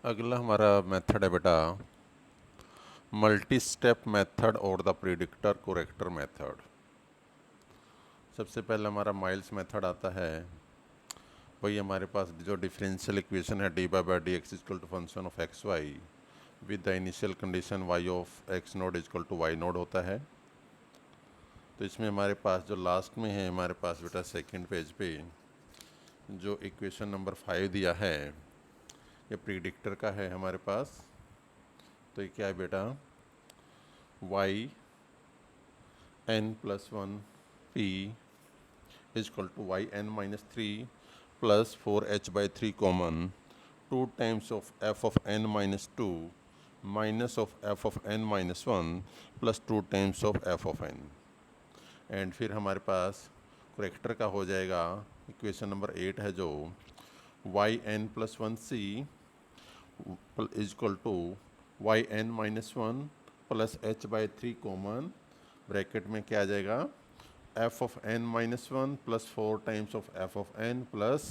अगला हमारा मेथड है बेटा मल्टी स्टेप मेथड और द प्रिडिक्टर कोरेक्टर मेथड। सबसे पहले हमारा माइल्स मेथड आता है। वही हमारे पास जो डिफरेंशियल इक्वेशन है d by D x is equal to function of x y with the initial condition y of x naught is equal to Y naught होता है। तो इसमें हमारे पास जो लास्ट में है हमारे पास बेटा सेकेंड पेज पे जो इक्वेशन नंबर 5 दिया है ये प्रिडिक्टर का है हमारे पास। तो ये क्या है बेटा Y n plus 1 p is equal to yn minus 3 plus 4h by 3 common 2 times of f of n minus 2 minus of f of n minus 1 plus 2 times of f of n। And फिर हमारे पास character का हो जाएगा equation number 8 है जो Y N plus 1 C is equal to Y N minus 1 plus H by 3 common bracket में क्या आ जाएगा F of N minus 1 plus 4 times of F of N plus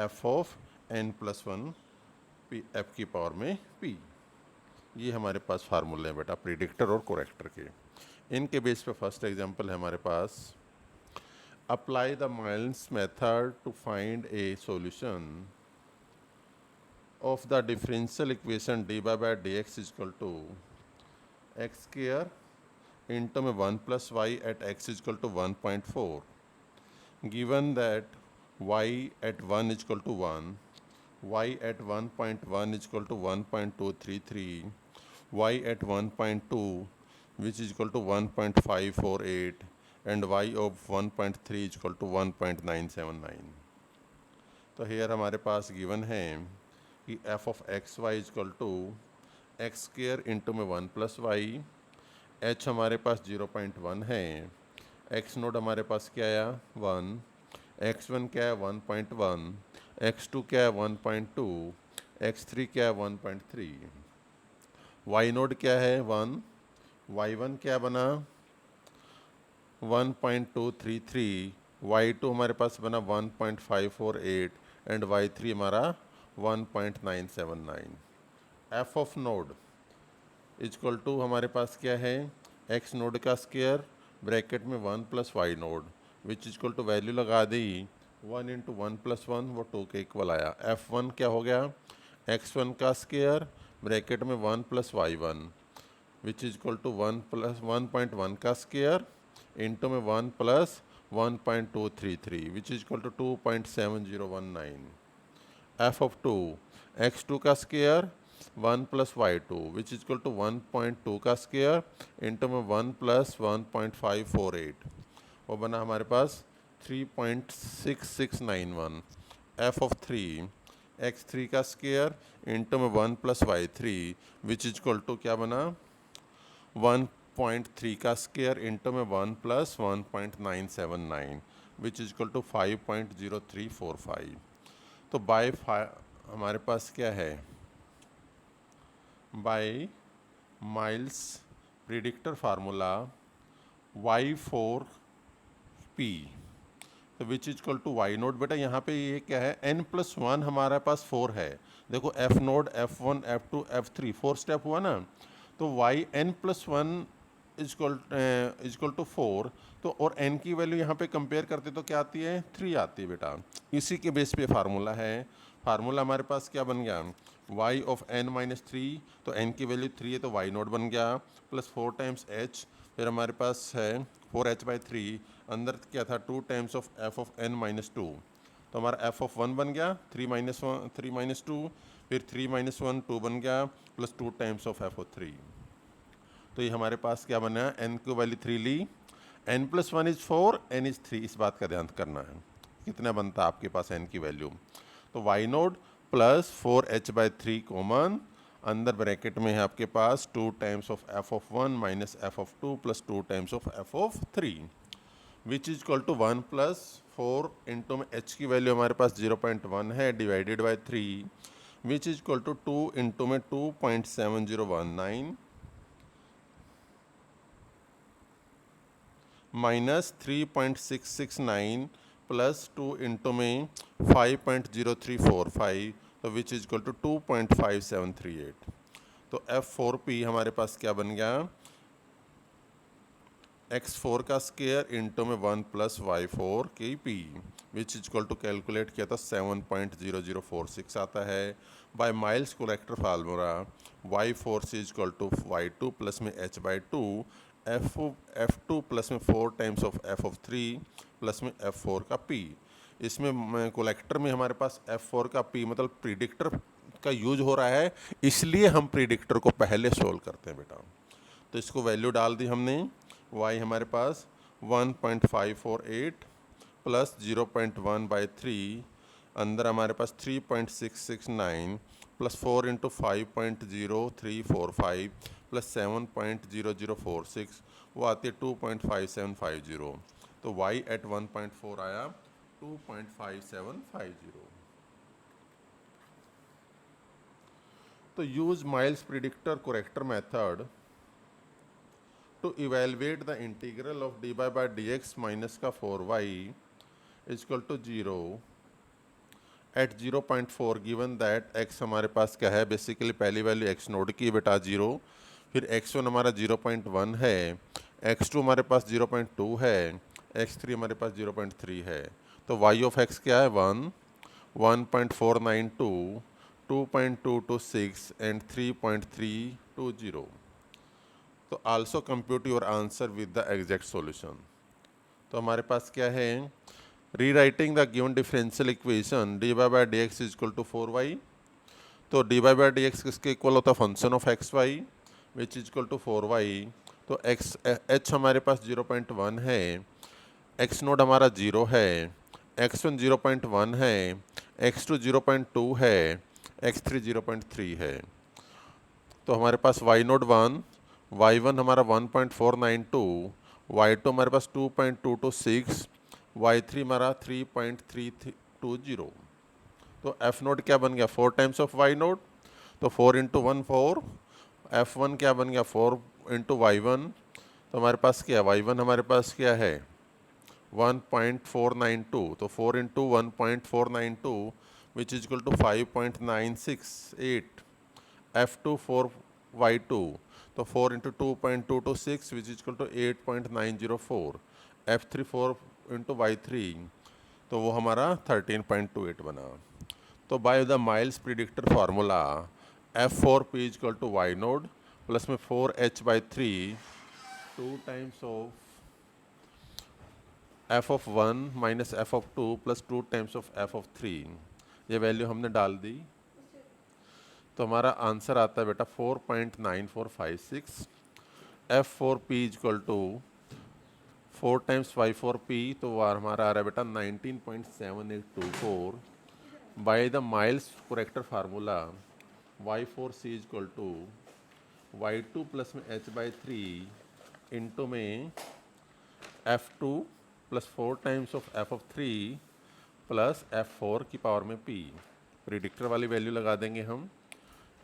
F of N plus 1 P F की power में P. ये हमारे पास फार्मूले हैं बेटा प्रिडिक्टर और कोरेक्टर के। इनके बेस पे फर्स्ट एग्जांपल है हमारे पास apply the Milne's method to find a solution of the differential equation d by D x is equal to x square into में 1 plus y at x is equal to 1.4 given that y at 1 is equal to 1 y at 1.1 is equal to 1.233 y at 1.2 which is equal to 1.548 and y of 1.3 is equal to 1.979। तो hair हमारे पास given है कि f of x y is equal to x square into में 1 plus Y h हमारे पास 0.1 है x node हमारे पास क्या आया 1 x1 क्या है 1.1 x2 क्या है 1.2 x3 क्या है 1.3 y नोड क्या है 1 y1 क्या बना 1.233 y2 हमारे पास बना 1.548 एंड y3 हमारा 1.979। f of naught is equal to हमारे पास क्या है x नोड का स्क्वायर ब्रैकेट में 1 plus Y naught which is equal to value लगा दी 1 इंटू 1 प्लस 1 वो 2 के इक्वल आया। f1 क्या हो गया x1 का स्क्वायर ब्रैकेट में 1 plus y1 which is equal to 1 plus 1.1 का स्क्वायर इंटू में 1 plus 1.233 which is equal to 2.7019। F of 2 x2 का square 1 plus y2 which is equal to 1.2 का स्क्वायर इंटू में 1 प्लस 1.548 वो बना हमारे पास 3.6691। एफ ऑफ 3 x3 का स्क्वायर इंटू में 1 plus y3 which is equal to क्या बना 1.3 का स्क्वायर इंटू में 1 plus 1.979 which is equal to 5.0345। तो बाय हमारे पास क्या है by miles predictor formula y4p तो which is equal to Y naught बेटा यहाँ पे ये क्या है n+1 हमारे पास 4 है। देखो f node f1 f2 f3 4 step हुआ ना तो वाई n+1 इजक्वल टू 4 तो और n की वैल्यू यहाँ पे कंपेयर करते तो क्या आती है 3 आती है बेटा। इसी के बेस पे फार्मूला है। फार्मूला हमारे पास क्या बन गया y ऑफ n माइनस 3 तो n की वैल्यू 3 है तो y नोट बन गया प्लस 4 टाइम्स h फिर हमारे पास है 4h बाई 3 अंदर क्या था 2 times of f of n minus 2 तो हमारा f ऑफ 1 बन गया 3 माइनस 2 फिर 3 माइनस 1 2 बन गया plus 2 times of f of 3। तो ये हमारे पास क्या बना n की वैल्यू 3 ली n+1 इज 4 n इज 3 इस बात का ध्यान करना है कितना बनता है आपके पास n की वैल्यू। तो y node plus 4h by 3 common अंदर ब्रैकेट में है आपके पास 2 times of f of 1 minus f of 2 plus 2 times of f of 3 which is equal to 1 plus 4 into में h की वैल्यू हमारे पास 0.1 है divided by 3 which is equal to 2 into में 2.7019 माइनस 3.669 प्लस 2 इंटू में 5.0345 तो विच इज इक्वल टू 2.5738। तो F4P हमारे पास क्या बन गया, x4 का स्केयर इंटू में 1 प्लस y4 की p, which is equal to calculate किया था 7.0046 आता है। By Milne's corrector formula y4 is equal to y2 plus में h/2 f2 प्लस में 4 टाइम्स ऑफ f3 प्लस में f4 का p। इसमें कोलेक्टर में हमारे पास f4 का p मतलब प्रिडिक्टर का यूज हो रहा है, इसलिए हम प्रिडिक्टर को पहले सोल्व करते हैं बेटा। तो इसको वैल्यू डाल दी हमने, y हमारे पास 1.548 प्लस 0.1/3, अंदर हमारे पास 3.669 प्लस 4 इंटू 5.0345 प्लस 7.0046, वो आती है 2.5750। तो y एट 1.4 आया 2.5750। तो use Milne's predictor corrector method to evaluate the integral of dy by dx minus का 4y is equal to 0 at 0.4 given that x हमारे पास क्या है, बेसिकली पहली वैल्यू x नोड की बेटा 0, फिर x1 हमारा 0.1 है, x2 हमारे पास 0.2 है, x3 हमारे पास 0.3 है। तो y ऑफ x क्या है 1, 1.492, 2.226 एंड 3.320। तो also compute your answer with the exact solution. तो हमारे पास क्या है, rewriting the given differential equation D Y by D X is equal to 4y। तो D Y by D X किसके इक्वल होता है, function of x Y which is equal to 4y। तो एक्स एच हमारे पास 0.1 है, x naught हमारा 0 है, x1 0.1 है, x2 0.2 है, x3 0.3 है। तो हमारे पास y नोड 1, y1 हमारा 1.492, y2 हमारे पास 2.226, y3 हमारा 3.320। तो f नोड क्या बन गया 4 टाइम्स ऑफ y नोड, तो 4 इंटू 1 4, f1 क्या बन गया 4 इंटू y1। तो हमारे पास क्या है, y1 हमारे पास क्या है 1.492, तो 4 into 1.492 which is equal to 5.968। f2 4y2, तो 4 into 2.226 which is equal to 8.904, f3 4 into y3, तो वो हमारा 13.28 बना। तो by the Milne's predictor formula f4p is equal to y node plus में 4h/3 2 times of f of 1 minus f of 2 plus 2 times of f of 3, ये value हमने डाल दी। तो हमारा आंसर आता है बेटा 4.9456। f4p is equal to 4 times y4p, तो वो हमारा आ रहा है बेटा 19.7824। By the Milne's corrector formula y4c is equal to y2 plus में h/3 इंटू में f2 plus 4 times of f of 3 plus f4 की पावर में p। प्रिडिक्टर वाली वैल्यू लगा देंगे हम,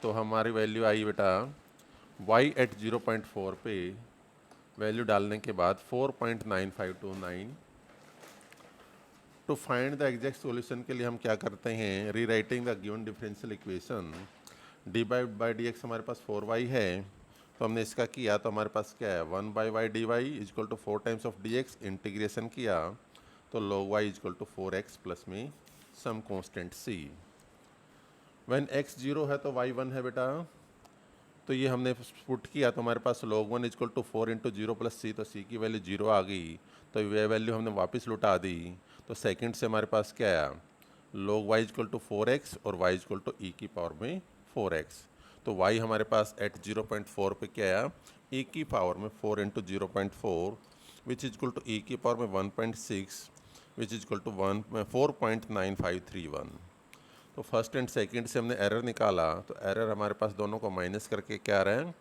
तो हमारी वैल्यू आई बेटा y एट 0.4 पे वैल्यू डालने के बाद 4.9529। To find the exact solution के लिए हम क्या करते हैं, rewriting the given differential equation d by D x हमारे पास 4y है, तो हमने इसका किया तो हमारे पास क्या है 1/y dy is equal to 4 times of dx, integration किया तो log y is equal to 4x plus में some constant c। When x 0 है तो y 1 है बेटा, तो ये हमने पुट किया तो हमारे पास log 1 is equal to 4 into 0 plus c, तो c की वैल्यू 0 आ गई, तो ये वैल्यू हमने वापस लुटा दी। तो सेकंड से हमारे पास क्या आया log y is equal to 4x और y is equal to e की पावर में 4x। तो y हमारे पास एट 0.4 पे क्या आया e की पावर में 4 into 0.4 which is equal to e की पावर में 1.6 विच इज इक्वल टू 4.9531। तो फर्स्ट एंड सेकंड से हमने एरर निकाला, तो एरर हमारे पास दोनों को माइनस करके क्या आ रहा है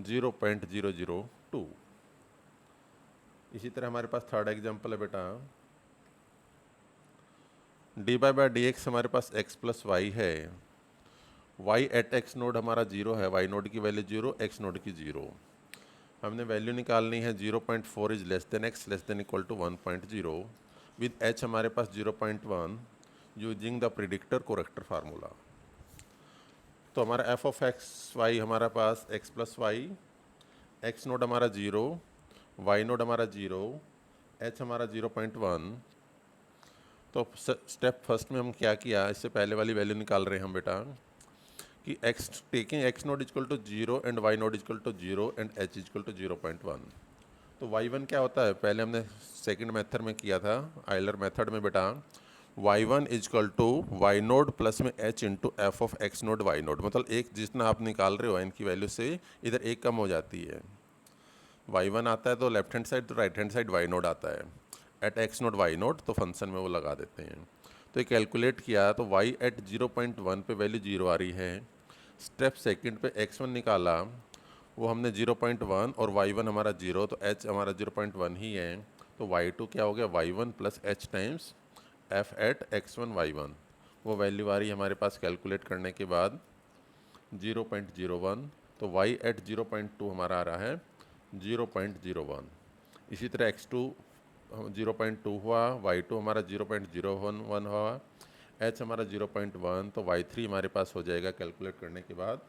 0.002। इसी तरह हमारे पास थर्ड एग्जांपल है बेटा, डी बाई डी एक्स हमारे पास x प्लस वाई है, y एट x नोड हमारा 0 है, y नोड की वैल्यू 0, x नोड की 0। हमने वैल्यू निकालनी है 0.4 is less than x less than equal to 1.0 with h हमारे पास 0.1 using the predictor corrector formula. तो हमारा एफ ऑफ एक्स वाई हमारा पास x plus y, x naught हमारा 0, वाई नोड हमारा 0, एच हमारा 0.1। तो स्टेप फर्स्ट में हम क्या किया, इससे पहले वाली वैल्यू निकाल रहे हैं हम बेटा कि x taking x node is equal to 0 and y node is equal to 0 and h is equal to 0.1। तो y1 क्या होता है, पहले हमने सेकंड मेथड में किया था आइलर मेथड में बेटा, y1 is equal to Y node plus में h into f of x node y node, मतलब एक जितना आप निकाल रहे हो इनकी वैल्यू से इधर एक कम हो जाती है। y1 आता है तो लेफ्ट हैंड साइड, तो right hand side y node आता है, at x node y node, तो फंक्शन में वो लगा देते हैं। तो ये कैलकुलेट किया तो y एट 0.1 पे वैल्यू 0 आ रही है। स्टेप सेकंड पे x1 निकाला, वो हमने 0.1 और y1 हमारा 0, तो h हमारा 0.1 ही है। तो y2 क्या हो गया, y1 plus h times f at x1 y1, वो वैल्यू आ रही है हमारे पास कैलकुलेट करने के बाद 0.01। तो y एट 0.2 हमारा आ रहा है 0.01। इसी तरह x2 0.2 हुआ, y2 हमारा 0.011 हुआ, h हमारा 0.1, तो y3 हमारे पास हो जाएगा कैलकुलेट करने के बाद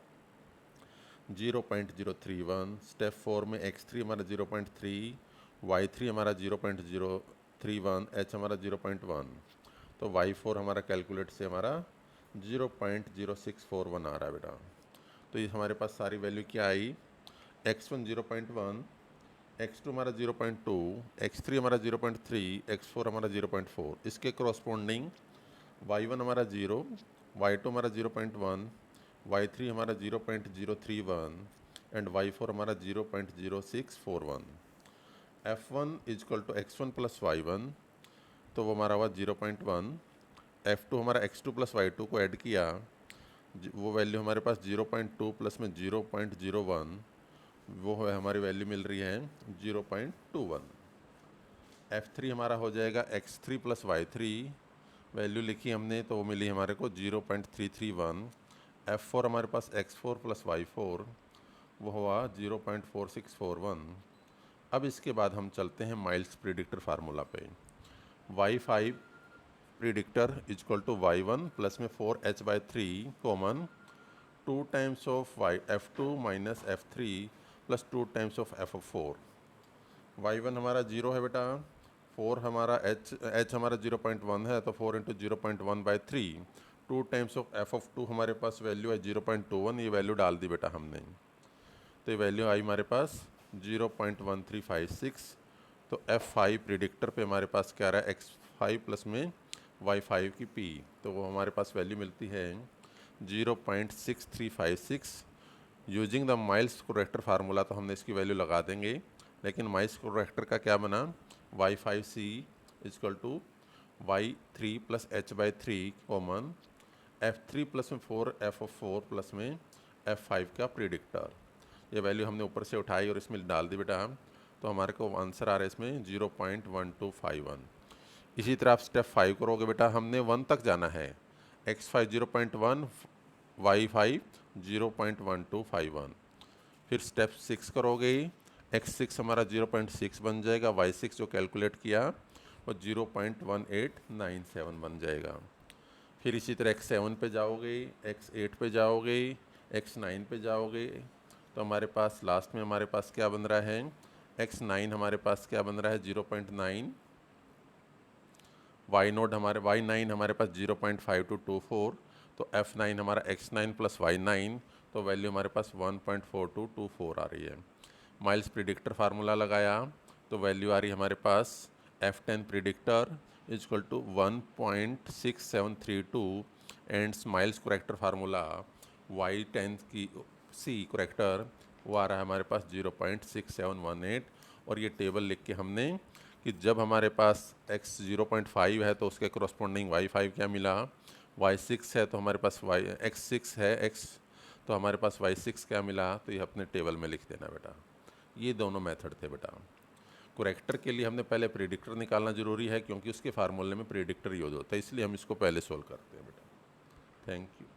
0.031। स्टेप 4 में x3 हमारा 0.3, y3 हमारा 0.031, h हमारा 0.1, तो y4 हमारा कैलकुलेट से हमारा 0.0641 आ रहा है बेटा। तो ये हमारे पास सारी वैल्यू क्या आई, x1 0.1, x2 हमारा 0.2, x3 हमारा 0.3, x4 हमारा 0.4। इसके करस्पॉन्डिंग y1 हमारा 0, y2 हमारा 0.1, y3 हमारा 0.031 एंड y4 हमारा 0.0641। f1 equal to x1 plus y1, तो वो हमारा हुआ 0.1। f2 हमारा x2 प्लस y2 को ऐड किया, वो वैल्यू हमारे पास 0.2 प्लस में 0.01, वो है हमारी वैल्यू मिल रही है 0.21। f3 हमारा हो जाएगा x3 प्लस y3, वैल्यू लिखी हमने तो वो मिली हमारे को 0.331। f4 हमारे पास x4 प्लस y4, वो हुआ 0.4641। अब इसके बाद हम चलते हैं माइल्स प्रिडिक्टर फार्मूला पे। y5 predictor is equal to y1 plus में 4h/3 common 2 times of f2 minus f3 plus 2 times of f4। y1 हमारा 0 है बेटा, 4 हमारा h हमारा 0.1 है, तो 4 इंटू 0.1/3, 2 टाइम्स ऑफ f(2) हमारे पास वैल्यू है 0.21, ये वैल्यू डाल दी बेटा हमने, तो ये वैल्यू आई हमारे पास 0.1356। तो f5 प्रिडिक्टर पे हमारे पास क्या रहा है, x5 प्लस में y5 की p, तो वो हमारे पास वैल्यू मिलती है 0.6356। Using the miles corrector formula तो हमने इसकी वैल्यू लगा देंगे, लेकिन माइल्स करेक्टर का क्या बना, y5c is equal to y3 plus h/3 common f3 plus में 4 प्लस में f5 का प्रिडिक्टर। ये वैल्यू हमने ऊपर से उठाई और इसमें डाल दी बेटा, तो हमारे को आंसर आ रहा है इसमें 0.1251। इसी तरह आप स्टेप 5 करोगे बेटा, हमने 1 तक जाना है, x5 0.1, y5 0.1251। फिर स्टेप 6 करोगे, x6 हमारा 0.6 बन जाएगा, y6 जो कैलकुलेट किया वो 0.1897 बन जाएगा। फिर इसी तरह x7 पे जाओगे, x8 पे जाओगे, x9 पे जाओगे, तो हमारे पास लास्ट में हमारे पास क्या बन रहा है, x9 हमारे पास क्या बन रहा है 0.9, y9 हमारे पास 0.5224, तो f9 हमारा x9 प्लस y9, तो वैल्यू हमारे पास 1.4224 आ रही है। माइल्स प्रिडिक्टर फार्मूला लगाया तो वैल्यू आ रही है हमारे पास f10 predictor is equal to 1.6732 and Milne's corrector formula y10 की c करेक्टर वो आ रहा है हमारे पास 0.6718। और ये टेबल लिख के हमने कि जब हमारे पास x 0.5 है तो उसके करस्पॉन्डिंग y5 क्या मिला, y6 है तो हमारे पास x6 है x, तो हमारे पास y6 क्या मिला, तो ये अपने टेबल में लिख देना बेटा। ये दोनों मेथड थे बेटा। करेक्टर के लिए हमने पहले प्रिडिक्टर निकालना जरूरी है क्योंकि उसके फार्मूले में प्रिडिक्टर यूज होता है, इसलिए हम इसको पहले सोल्व करते हैं बेटा। Thank you.